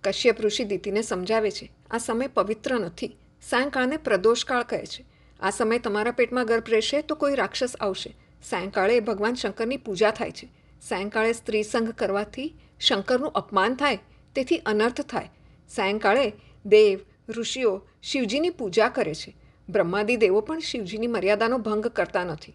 કશ્યપ ઋષિ દિતિને સમજાવે છે, આ સમય પવિત્ર નથી. સાયંકાળને પ્રદોષકાળ કહે છે. આ સમય તમારા પેટમાં ગર્ભ રહેશે તો કોઈ રાક્ષસ આવશે. સાયંકાળે ભગવાન શંકરની પૂજા થાય છે. સાયંકાળે સ્ત્રી સંગ કરવાથી શંકરનું અપમાન થાય, તેથી અનર્થ થાય. સાયંકાળે દેવ ઋષિઓ શિવજીની પૂજા કરે છે. બ્રહ્માદિ દેવો પણ શિવજીની મર્યાદાનો ભંગ કરતા નથી.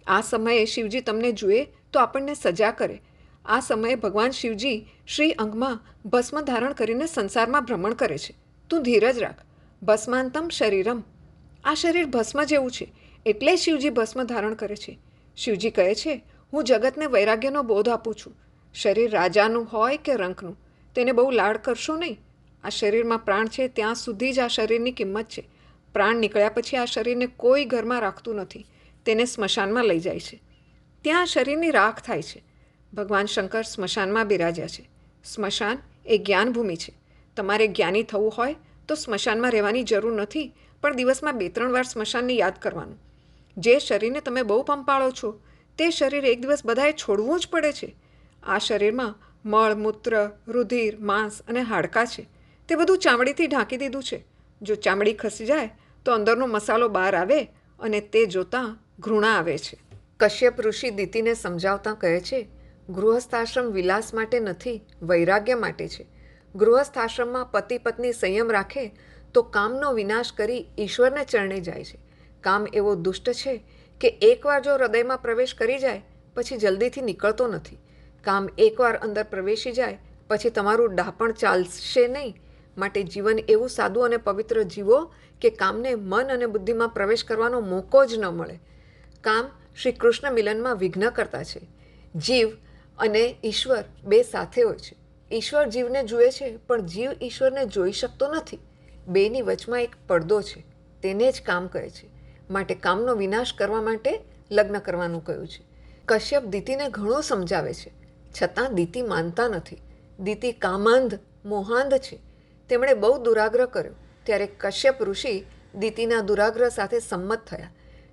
આ સમયે શિવજી તમને જુએ તો આપણને સજા કરે. આ સમયે ભગવાન શિવજી શ્રી અંગમાં ભસ્મ ધારણ કરીને સંસારમાં ભ્રમણ કરે છે. તું ધીરજ રાખ. ભસ્માંતમ શરીરમ. આ શરીર ભસ્મ જેવું છે, એટલે શિવજી ભસ્મ ધારણ કરે છે. શિવજી કહે છે, હું જગતને વૈરાગ્યનો બોધ આપું છું. શરીર રાજાનું હોય કે રંકનું, તેને બહુ લાડ કરશો નહીં. આ શરીરમાં પ્રાણ છે ત્યાં સુધી જ આ શરીરની કિંમત છે. પ્રાણ નીકળ્યા પછી આ શરીરને કોઈ ઘરમાં રાખતું નથી, તેને સ્મશાનમાં લઈ જાય છે. ત્યાં શરીરની રાખ થાય છે. ભગવાન શંકર સ્મશાનમાં બિરાજ્યા છે. સ્મશાન એ જ્ઞાનભૂમિ છે. તમારે જ્ઞાની થવું હોય તો સ્મશાનમાં રહેવાની જરૂર નથી, પણ દિવસમાં 2-3 વાર સ્મશાનને યાદ કરવાનું. જે શરીરને તમે બહુ પંપાળો છો તે શરીર એક દિવસ બધાએ છોડવું જ પડે છે. આ શરીરમાં મળ, મૂત્ર, રુધિર, માંસ અને હાડકાં છે. તે બધું ચામડીથી ઢાંકી દીધું છે. જો ચામડી ખસી જાય તો અંદરનો મસાલો બહાર આવે અને તે જોતાં ઘૃણા આવે છે. કશ્યપ ઋષિ દિતિને સમજાવતા કહે છે, ગૃહસ્થાશ્રમ વિલાસ માટે નથી, વૈરાગ્ય માટે છે. ગૃહસ્થાશ્રમમાં પતિ પત્ની સંયમ રાખે તો કામનો વિનાશ કરી ઈશ્વરને ચરણે જાય છે. કામ એવો દુષ્ટ છે કે એકવાર જો હૃદયમાં પ્રવેશ કરી જાય પછી જલ્દીથી નીકળતો નથી. કામ એકવાર અંદર પ્રવેશી જાય પછી તમારું ડાપણ ચાલશે નહીં. માટે જીવન એવું સાદું અને પવિત્ર જીવો કે કામને મન અને બુદ્ધિમાં પ્રવેશ કરવાનો મોકો જ ન મળે. કામ શ્રી કૃષ્ણ મિલનમાં વિઘ્ન કરતા છે. જીવ અને ઈશ્વર બે સાથે હોય છે. ઈશ્વર જીવને જુએ છે, પણ જીવ ઈશ્વરને જોઈ શકતો નથી. બેની વચમાં એક પડદો છે, તેને જ કામ કહે છે. માટે કામનો વિનાશ કરવા માટે લગ્ન કરવાનું કહ્યું છે. કશ્યપ દિતિને ઘણું સમજાવે છે, છતાં દિતિ માનતા નથી. દિતિ કામાંધ, મોહાંધ છે. તેમણે બહુ દુરાગ્રહ કર્યો. ત્યારે કશ્યપ ઋષિ દિતિના દુરાગ્રહ સાથે સંમત થયા.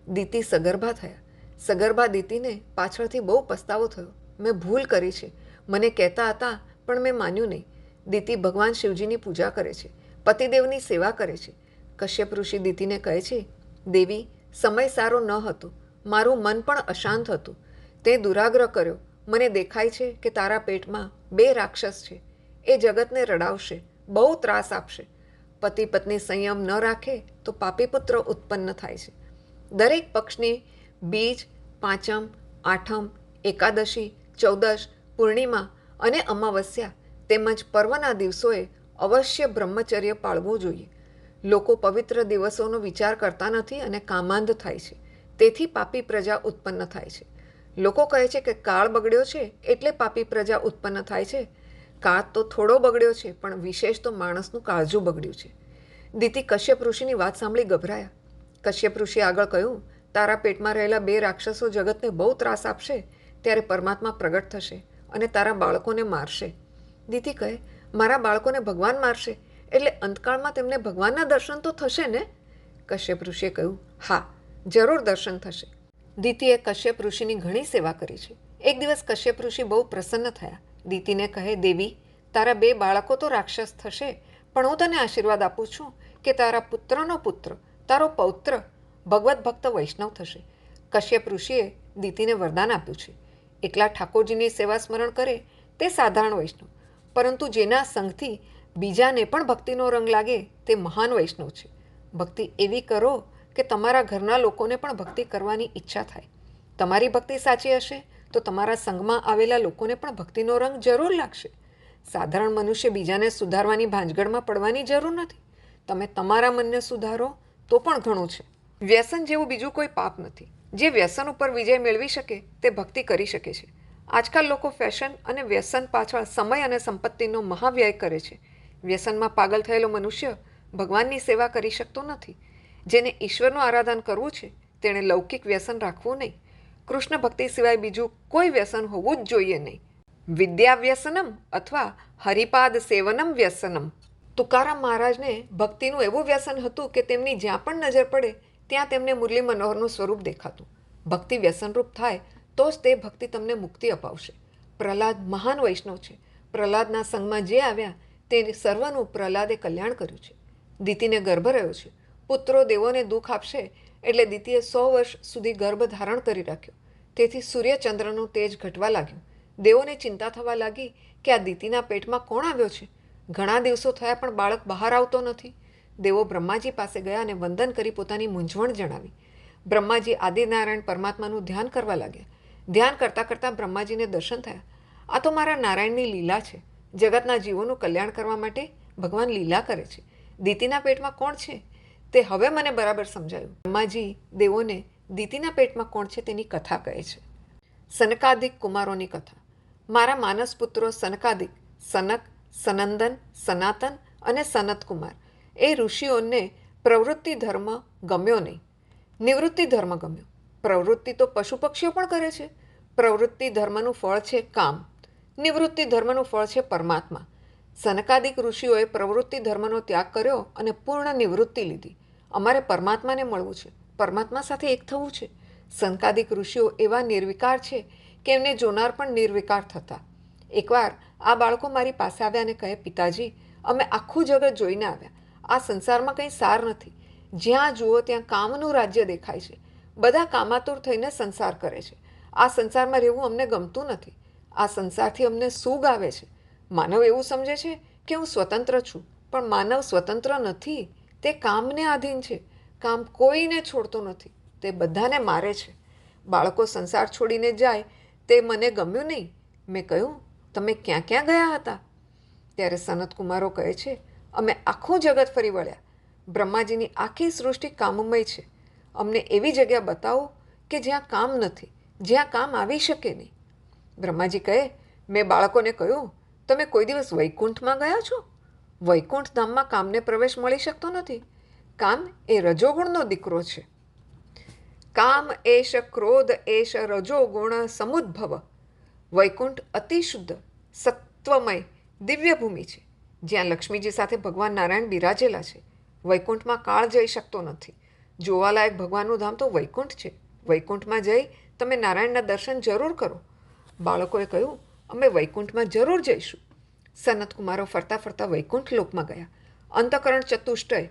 દિતિ સગર્ભા થયા. સગર્ભા દિતિને પાછળથી બહુ પસ્તાવો થયો. મેં ભૂલ કરી છે. મને કહેતા હતા પણ મેં માન્યું નહીં. દિતિ ભગવાન શિવજીની પૂજા કરે છે, પતિદેવની સેવા કરે છે. કશ્યપ ઋષિ દિતિને કહે છે, દેવી, સમય સારો ન હતો. મારું મન પણ અશાંત હતું. તે દુરાગ્રહ કર્યો. મને દેખાય છે કે તારા પેટમાં 2 રાક્ષસ છે. એ જગતને રડાવશે, બહુ ત્રાસ આપશે. પતિ પત્ની સંયમ ન રાખે તો પાપી પુત્ર ઉત્પન્ન થાય છે. દરેક પક્ષની બીજ, પાંચમ, આઠમ, એકાદશી, ચૌદશ, પૂર્ણિમા અને અમાવસ્યા તેમજ પર્વના દિવસોએ અવશ્ય બ્રહ્મચર્ય પાળવું જોઈએ. લોકો પવિત્ર દિવસોનો વિચાર કરતા નથી અને કામાંધ થાય છે. તેથી પાપી પ્રજા ઉત્પન્ન થાય છે. લોકો કહે છે કે કાળ બગડ્યો છે એટલે પાપી પ્રજા ઉત્પન્ન થાય છે. કાળ તો થોડો બગડ્યો છે, પણ વિશેષ તો માણસનું કાળજું બગડ્યું છે. દિતિ કશ્યપ ઋષિની વાત સાંભળી ગભરાયા. કશ્યપ ઋષિ આગળ કહ્યું, તારા પેટમાં રહેલા 2 રાક્ષસો જગતને બહુ ત્રાસ આપશે. ત્યારે પરમાત્મા પ્રગટ થશે અને તારા બાળકોને મારશે. દિતિ કહે, મારા બાળકોને ભગવાન મારશે એટલે અંતકાળમાં તેમને ભગવાનના દર્શન તો થશે ને? કશ્યપ ઋષિએ કહ્યું, હા, જરૂર દર્શન થશે. દિતિએ કશ્યપ ઋષિની ઘણી સેવા કરી છે. એક દિવસ કશ્યપ ઋષિ બહુ પ્રસન્ન થયા. દિતિને કહે, દેવી, તારા 2 બાળકો તો રાક્ષસ થશે, પણ હું તને આશીર્વાદ આપું છું કે તારા પુત્રનો પુત્ર, તારો પૌત્ર ભગવત ભક્ત વૈષ્ણવ થશે. કશ્યપ ઋષિએ દિતિને વરદાન આપ્યું છે. એકલા ઠાકોરજીની સેવા સ્મરણ કરે તે સાધારણ વૈષ્ણવ, પરંતુ જેના સંગથી બીજાને પણ ભક્તિનો રંગ લાગે તે મહાન વૈષ્ણવ છે. ભક્તિ એવી કરો કે તમારા ઘરના લોકોને પણ ભક્તિ કરવાની ઈચ્છા થાય. તમારી ભક્તિ સાચી હશે તો તમારા સંગમાં આવેલા લોકોને પણ ભક્તિનો રંગ જરૂર લાગશે. સાધારણ મનુષ્ય બીજાને સુધારવાની ભાંજગડમાં પડવાની જરૂર નથી. તમે તમારા મનને સુધારો તો પણ ઘણું છે. વ્યસન જેવું બીજું કોઈ પાપ નથી. જે વ્યસન ઉપર વિજય મેળવી શકે તે ભક્તિ કરી શકે છે. આજકાલ લોકો ફેશન અને વ્યસન પાછળ સમય અને સંપત્તિનો મહાવ્યય કરે છે. વ્યસનમાં પાગલ થયેલો મનુષ્ય ભગવાનની સેવા કરી શકતો નથી. જેને ઈશ્વરનું આરાધન કરવું છે તેણે લૌકિક વ્યસન રાખવું નહીં. કૃષ્ણ ભક્તિ સિવાય બીજું કોઈ વ્યસન હોવું જ જોઈએ નહીં. વિદ્યા વ્યસનમ અથવા હરિપાદ સેવનમ વ્યસનમ. તુકારામ મહારાજને ભક્તિનું એવું વ્યસન હતું કે તેમની જ્યાં પણ નજર પડે ત્યાં તેમને મુરલી મનોહરનું સ્વરૂપ દેખાતું. ભક્તિ વ્યસનરૂપ થાય તો જ તે ભક્તિ તમને મુક્તિ અપાવશે. પ્રહલાદ મહાન વૈષ્ણવ છે. પ્રહલાદના સંગમાં જે આવ્યા તે સર્વનું પ્રહલાદે કલ્યાણ કર્યું છે. દિતિને ગર્ભ રહ્યો છે. પુત્રો દેવોને દુઃખ આપશે એટલે દિતિએ 100 વર્ષ સુધી ગર્ભ ધારણ કરી રાખ્યો. તેથી સૂર્યચંદ્રનું તેજ ઘટવા લાગ્યું. દેવોને ચિંતા થવા લાગી કે આ દિતિના પેટમાં કોણ આવ્યો છે. ઘણા દિવસો થયા પણ બાળક બહાર આવતો નથી. દેવો બ્રહ્માજી પાસે ગયા અને વંદન કરી પોતાની મૂંઝવણ જણાવી. બ્રહ્માજી આદિનારાયણ પરમાત્માનું ધ્યાન કરવા લાગ્યા. ધ્યાન કરતાં કરતાં બ્રહ્માજીને દર્શન થયા. આ તો મારા નારાયણની લીલા છે. જગતના જીવોનું કલ્યાણ કરવા માટે ભગવાન લીલા કરે છે. દિતિના પેટમાં કોણ છે તે હવે મને બરાબર સમજાયું. બ્રહ્માજી દેવોને દિતિના પેટમાં કોણ છે તેની કથા કહે છે. સનકાદિક કુમારોની કથા. મારા માનસ પુત્રો સનકાદિક, સનક, સનંદન, સનાતન અને સનતકુમાર એ ઋષિઓને પ્રવૃત્તિ ધર્મ ગમ્યો નહીં, નિવૃત્તિ ધર્મ ગમ્યો. પ્રવૃત્તિ તો પશુ પક્ષીઓ પણ કરે છે. પ્રવૃત્તિ ધર્મનું ફળ છે કામ, નિવૃત્તિ ધર્મનું ફળ છે પરમાત્મા. સનકાદિક ઋષિઓએ પ્રવૃત્તિ ધર્મનો ત્યાગ કર્યો અને પૂર્ણ નિવૃત્તિ લીધી. અમારે પરમાત્માને મળવું છે, પરમાત્મા સાથે એક થવું છે. સનકાદિક ઋષિઓ એવા નિર્વિકાર છે કે એમને જોનાર પણ નિર્વિકાર થતા. એકવાર આ બાળકો મારી પાસે આવ્યા અને કહે, પિતાજી, અમે આખું જગત જોઈને આવ્યા. આ સંસારમાં કંઈ સાર નથી. જ્યાં જુઓ ત્યાં કામનું રાજ્ય દેખાય છે. બધા કામાતુર થઈને સંસાર કરે છે. આ સંસારમાં રહેવું અમને ગમતું નથી. આ સંસારથી અમને સૂગ આવે છે. માનવ એવું સમજે છે કે હું સ્વતંત્ર છું, પણ માનવ સ્વતંત્ર નથી. તે કામને આધીન છે. કામ કોઈને છોડતું નથી, તે બધાને મારે છે. બાળકો સંસાર છોડીને જાય તે મને ગમ્યું નહીં. મેં કહ્યું, તમે ક્યાં ક્યાં ગયા હતા? ત્યારે સનતકુમારો કહે છે, અમે આખું જગત ફરી વળ્યા. બ્રહ્માજીની આખી સૃષ્ટિ કામમય છે. અમને એવી જગ્યા બતાવો કે જ્યાં કામ નથી, જ્યાં કામ આવી શકે નહીં. બ્રહ્માજી કહે, મેં બાળકોને કહ્યું, તમે કોઈ દિવસ વૈકુંઠમાં ગયા છો? વૈકુંઠ ધામમાં કામને પ્રવેશ મળી શકતો નથી. કામ એ રજોગુણનો દીકરો છે. કામ એશ ક્રોધ એશ રજોગુણ સમુદ્ભવ. વૈકુંઠ અતિ શુદ્ધ, સત્વમય, દિવ્ય ભૂમિ છે, જ્યાં લક્ષ્મીજી સાથે ભગવાન નારાયણ બિરાજેલા છે. વૈકુંઠમાં કાળ જઈ શકતો નથી. જોવાલાયક ભગવાનનું ધામ તો વૈકુંઠ છે. વૈકુંઠમાં જઈ તમે નારાયણના દર્શન જરૂર કરો. બાળકોએ કહ્યું, અમે વૈકુંઠમાં જરૂર જઈશું. સનતકુમારો ફરતા ફરતા વૈકુંઠ લોકમાં ગયા. અંતઃકરણ ચતુષ્ટય,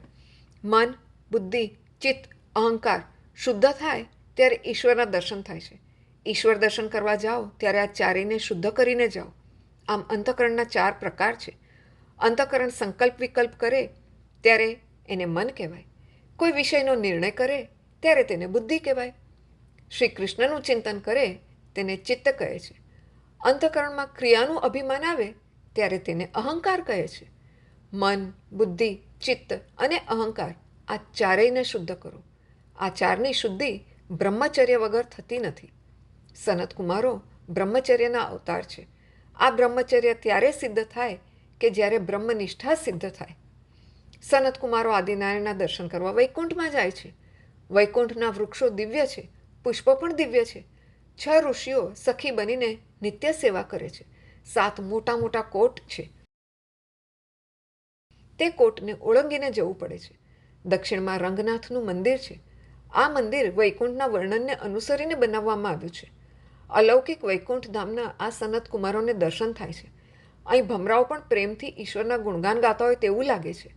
મન, બુદ્ધિ, ચિત્ત, અહંકાર શુદ્ધ થાય ત્યારે ઈશ્વરના દર્શન થાય છે. ઈશ્વર દર્શન કરવા જાઓ ત્યારે આ ચારેયને શુદ્ધ કરીને જાઓ. આમ અંતઃકરણના 4 પ્રકાર છે. અંતઃકરણ સંકલ્પ વિકલ્પ કરે ત્યારે એને મન કહેવાય. કોઈ વિષયનો નિર્ણય કરે ત્યારે તેને બુદ્ધિ કહેવાય. શ્રી કૃષ્ણનું ચિંતન કરે તેને ચિત્ત કહે છે. અંતઃકરણમાં ક્રિયાનું અભિમાન આવે ત્યારે તેને અહંકાર કહે છે. મન, બુદ્ધિ, ચિત્ત અને અહંકાર આ ચારેયને શુદ્ધ કરો. આ ચારની શુદ્ધિ બ્રહ્મચર્ય વગર થતી નથી. સનતકુમારો બ્રહ્મચર્યના અવતાર છે. આ બ્રહ્મચર્ય ત્યારે સિદ્ધ થાય કે જ્યારે બ્રહ્મનિષ્ઠા સિદ્ધ થાય. સનતકુમારો આદિનારાયણના દર્શન કરવા વૈકુંઠમાં જાય છે. વૈકુંઠના વૃક્ષો દિવ્ય છે, પુષ્પો પણ દિવ્ય છે. 6 ઋષિઓ સખી બનીને નિત્ય સેવા કરે છે. 7 મોટા મોટા કોટ છે. તે કોટને ઓળંગીને જવું પડે છે. દક્ષિણમાં રંગનાથનું મંદિર છે. આ મંદિર વૈકુંઠના વર્ણનને અનુસરીને બનાવવામાં આવ્યું છે. અલૌકિક વૈકુંઠ ધામના આ સનતકુમારોને દર્શન થાય છે. અહીં ભમરાઓ પણ પ્રેમથી ઈશ્વરના ગુણગાન ગાતા હોય તેવું લાગે છે.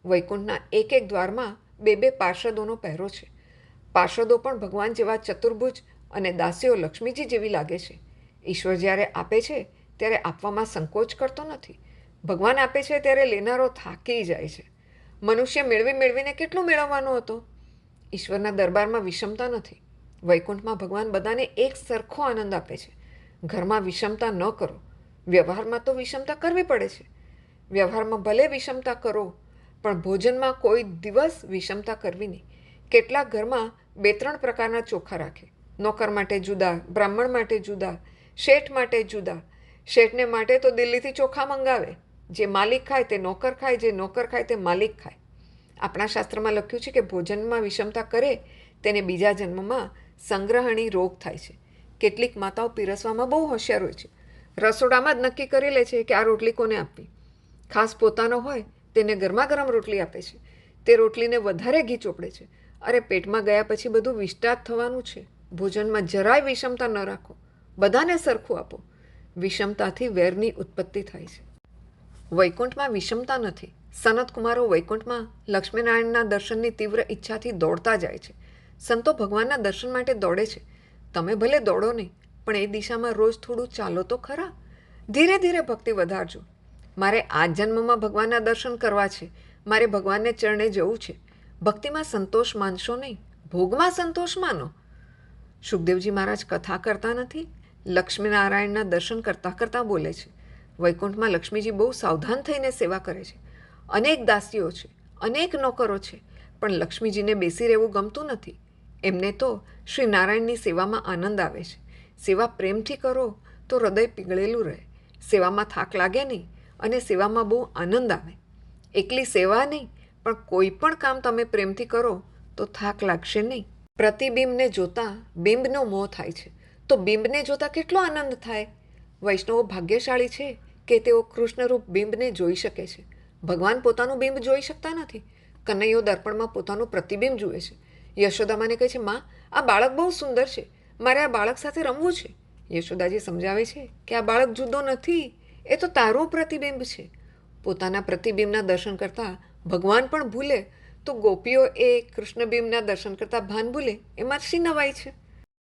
વૈકુંઠના એક એક દ્વારમાં 2 પાર્ષદોનો પહેરો છે. પાર્ષદો પણ ભગવાન જેવા ચતુર્ભુજ અને દાસીઓ લક્ષ્મીજી જેવી લાગે છે. ઈશ્વર જ્યારે આપે છે ત્યારે આપવામાં સંકોચ કરતો નથી. ભગવાન આપે છે ત્યારે લેનારો થાકી જાય છે. મનુષ્ય મેળવીને કેટલું મેળવવાનો હતો? ઈશ્વરના દરબારમાં વિષમતા નથી. વૈકુંઠમાં ભગવાન બધાને એક સરખો આનંદ આપે છે. ઘરમાં વિષમતા ન કરો. વ્યવહારમાં તો વિષમતા કરવી પડે છે. વ્યવહારમાં ભલે વિષમતા કરો, પણ ભોજનમાં કોઈ દિવસ વિષમતા કરવી નહીં. કેટલાક ઘરમાં 2-3 પ્રકારના ચોખા રાખે. નોકર માટે જુદા, બ્રાહ્મણ માટે જુદા, શેઠ માટે જુદા. શેઠને માટે તો દિલ્હીથી ચોખા મંગાવે. જે માલિક ખાય તે નોકર ખાય, જે નોકર ખાય તે માલિક ખાય. આપણા શાસ્ત્રમાં લખ્યું છે કે ભોજનમાં વિષમતા કરે તેને બીજા જન્મમાં સંગ્રહણી રોગ થાય છે. કેટલીક માતાઓ પીરસવામાં બહુ હોશિયાર હોય છે. રસોડામાં જ નક્કી કરી લે છે કે આ રોટલી કોને આપવી. ખાસ પોતાનો હોય તેને ગરમા ગરમ રોટલી આપે છે. તે રોટલીને વધારે ઘી ચોપડે છે. અરે પેટમાં ગયા પછી બધું વિષ્ટાત થવાનું છે. ભોજનમાં જરાય વિષમતા ન રાખો. બધાને સરખું આપો. વિષમતાથી વેરની ઉત્પત્તિ થાય છે. વૈકુંઠમાં વિષમતા નથી. સનતકુમારો વૈકુંઠમાં લક્ષ્મીનારાયણના દર્શનની તીવ્ર ઈચ્છાથી દોડતા જાય છે. સંતો ભગવાનના દર્શન માટે દોડે છે. તમે ભલે દોડો નહીં, પણ એ દિશામાં રોજ થોડું ચાલો તો ખરા. ધીરે ધીરે ભક્તિ વધારજો. મારે આ જન્મમાં ભગવાનના દર્શન કરવા છે, મારે ભગવાનને ચરણે જવું છે. ભક્તિમાં સંતોષ માનશો નહીં, ભોગમાં સંતોષ માનો. સુખદેવજી મહારાજ કથા કરતા નથી, લક્ષ્મીનારાયણના દર્શન કરતાં કરતાં બોલે છે. વૈકુંઠમાં લક્ષ્મીજી બહુ સાવધાન થઈને સેવા કરે છે. અનેક દાસીઓ છે, અનેક નોકરો છે, પણ લક્ષ્મીજીને બેસી રહેવું ગમતું નથી. એમને તો શ્રી નારાયણની સેવામાં આનંદ આવે છે. સેવા પ્રેમથી કરો તો હૃદય પીગળેલું રહે. સેવામાં થાક લાગે નહીં અને સેવામાં બહુ આનંદ આવે. એકલી સેવા નહીં, પણ કોઈ પણ કામ તમે પ્રેમથી કરો તો થાક લાગશે નહીં. પ્રતિબિંબને જોતાં બિંબનો મોહ થાય છે, તો બિંબને જોતાં કેટલો આનંદ થાય. વૈષ્ણવો ભાગ્યશાળી છે કે તેઓ કૃષ્ણરૂપ બિંબને જોઈ શકે છે. ભગવાન પોતાનું બિંબ જોઈ શકતા નથી. કનૈયો દર્પણમાં પોતાનું પ્રતિબિંબ જુએ છે. યશોદામાને કહે છે, માં, આ બાળક બહુ સુંદર છે, મારે આ બાળક સાથે રમવું છે. યશોદાજી સમજાવે છે કે આ બાળક જુદો નથી, એ તો તારું પ્રતિબિંબ છે. પોતાના પ્રતિબિંબના દર્શન કરતાં ભગવાન પણ ભૂલે તો ગોપીઓ એ કૃષ્ણબિંબના દર્શન કરતાં ભાન ભૂલે, એમાં શી નવાઈ છે.